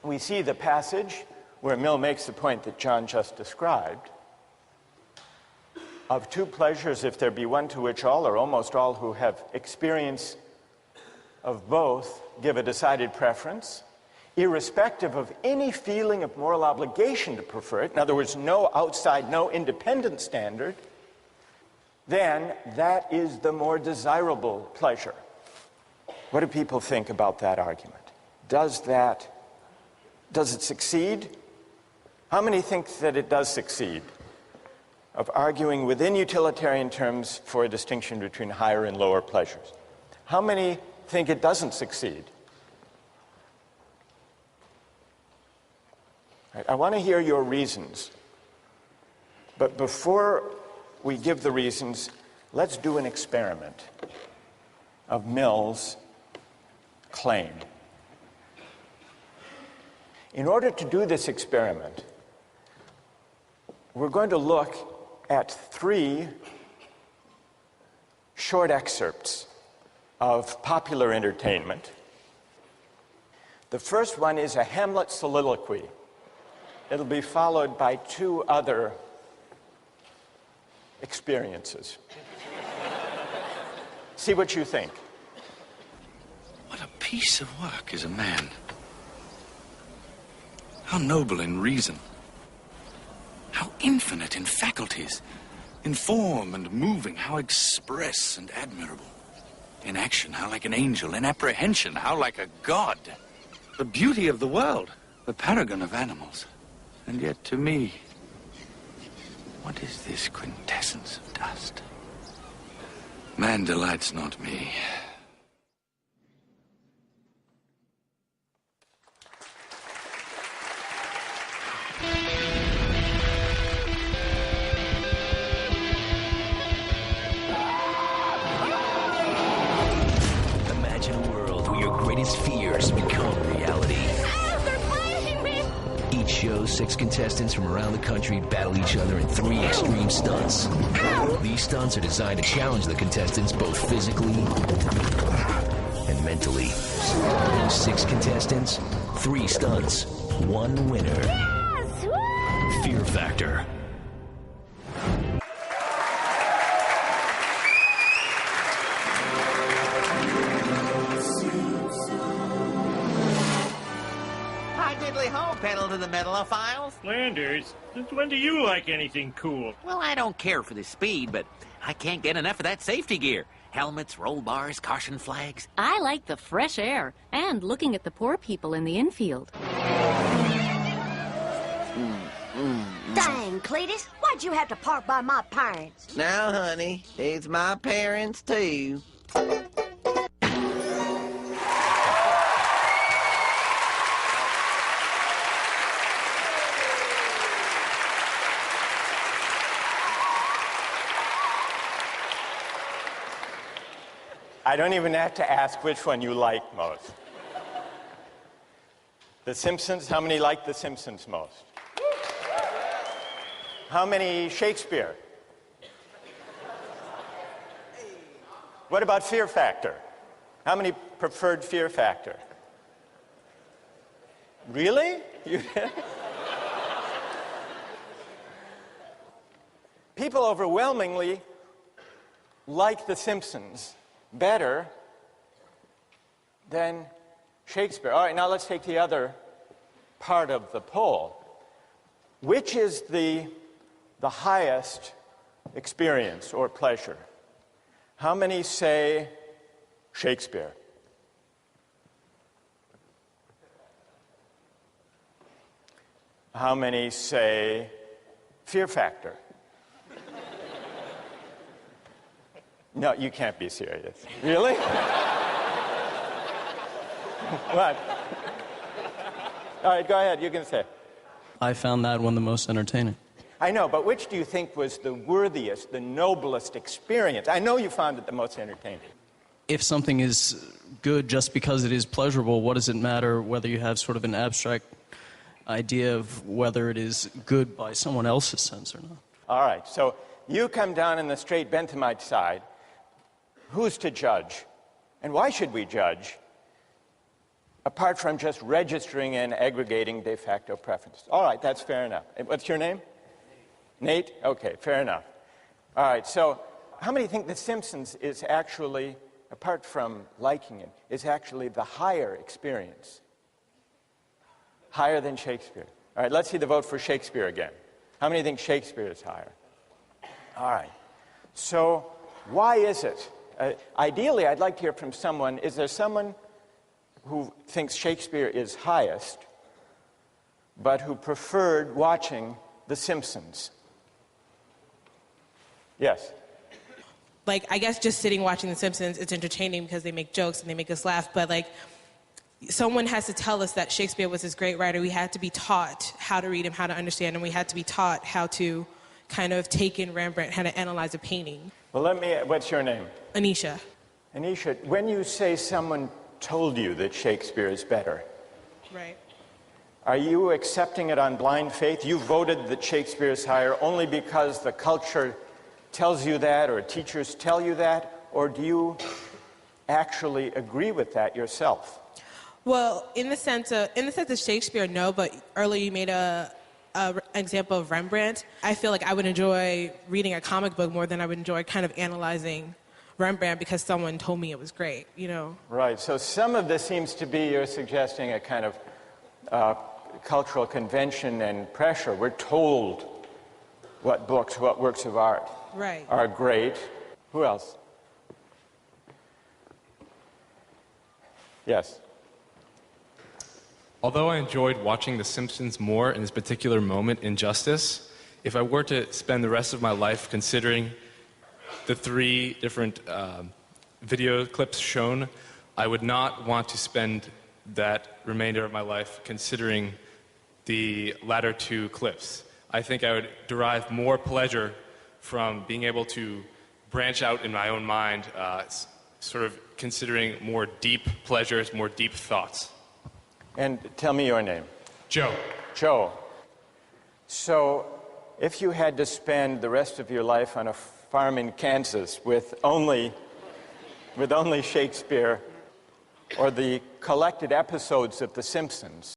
we see the passage where Mill makes the point that John just described. Of two pleasures, if there be one to which all or almost all who have experience of both give a decided preference, irrespective of any feeling of moral obligation to prefer it, in other words, no outside, no independent standard, then that is the more desirable pleasure. What do people think about that argument? Does it succeed? How many think that it does succeed? Of arguing within utilitarian terms for a distinction between higher and lower pleasures. How many think it doesn't succeed? Right, I want to hear your reasons. But before we give the reasons, let's do an experiment of Mill's claim. In order to do this experiment, we're going to look at 3 short excerpts of popular entertainment. The first one is a Hamlet soliloquy. It'll be followed by 2 other experiences. See what you think. What a piece of work is a man. How noble in reason. How infinite in faculties, in form and moving, how express and admirable. In action, how like an angel. In apprehension, how like a god. The beauty of the world, the paragon of animals. And yet to me, what is this quintessence of dust? Man delights not me. Fears become reality. They're blaming me! Each show, 6 contestants from around the country battle each other in 3 extreme stunts. Ow! These stunts are designed to challenge the contestants both physically and mentally. 6 contestants, 3 stunts, 1 winner. Yes! Woo! Fear Factor. Pedal to the metalophiles. Landers, since when do you like anything cool? Well, I don't care for the speed, but I can't get enough of that safety gear. Helmets, roll bars, caution flags. I like the fresh air and looking at the poor people in the infield. Dang, Cletus, why'd you have to park by my parents? Now, honey, it's my parents, too. I don't even have to ask which one you like most. The Simpsons, how many like The Simpsons most? How many Shakespeare? What about Fear Factor? How many preferred Fear Factor? Really? People overwhelmingly like The Simpsons better than Shakespeare. All right, now let's take the other part of the poll. Which is the highest experience or pleasure? How many say Shakespeare? How many say Fear Factor? No, you can't be serious. Really? What? All right, go ahead. You can say. I found that one the most entertaining. I know, but which do you think was the worthiest, the noblest experience? I know you found it the most entertaining. If something is good just because it is pleasurable, what does it matter whether you have sort of an abstract idea of whether it is good by someone else's sense or not? All right, so you come down on the straight Benthamite side. Who's to judge? And why should we judge? apart from just registering and aggregating de facto preferences. All right, that's fair enough. And what's your name? Nate? Okay, fair enough. All right, so how many think The Simpsons is actually, apart from liking it, is actually the higher experience? Higher than Shakespeare. All right, let's see the vote for Shakespeare again. How many think Shakespeare is higher? All right. So why is it? Ideally, I'd like to hear from someone. Is there someone who thinks Shakespeare is highest, but who preferred watching The Simpsons? Yes. Like, I guess just sitting watching The Simpsons, it's entertaining because they make jokes and they make us laugh, but like, someone has to tell us that Shakespeare was this great writer. We had to be taught how to read him, how to understand him. We had to be taught how to kind of take in Rembrandt, how to analyze a painting. Well, what's your name? Anisha. Anisha, when you say someone told you that Shakespeare is better, right, are you accepting it on blind faith? You voted that Shakespeare is higher only because the culture tells you that, or teachers tell you that, or do you actually agree with that yourself? Well, in the sense of Shakespeare, no, but earlier you made an example of Rembrandt. I feel like I would enjoy reading a comic book more than I would enjoy kind of analyzing Rembrandt because someone told me it was great, you know? Right, so some of this seems to be, you're suggesting, a kind of cultural convention and pressure. We're told what books, what works of art are great. Who else? Yes. Although I enjoyed watching The Simpsons more in this particular moment in Justice, if I were to spend the rest of my life considering the 3 different video clips shown, I would not want to spend that remainder of my life considering the latter 2 clips. I think I would derive more pleasure from being able to branch out in my own mind, sort of considering more deep pleasures, more deep thoughts. And tell me your name. Joe. Joe. So, if you had to spend the rest of your life on a farm in Kansas with only Shakespeare or the collected episodes of The Simpsons,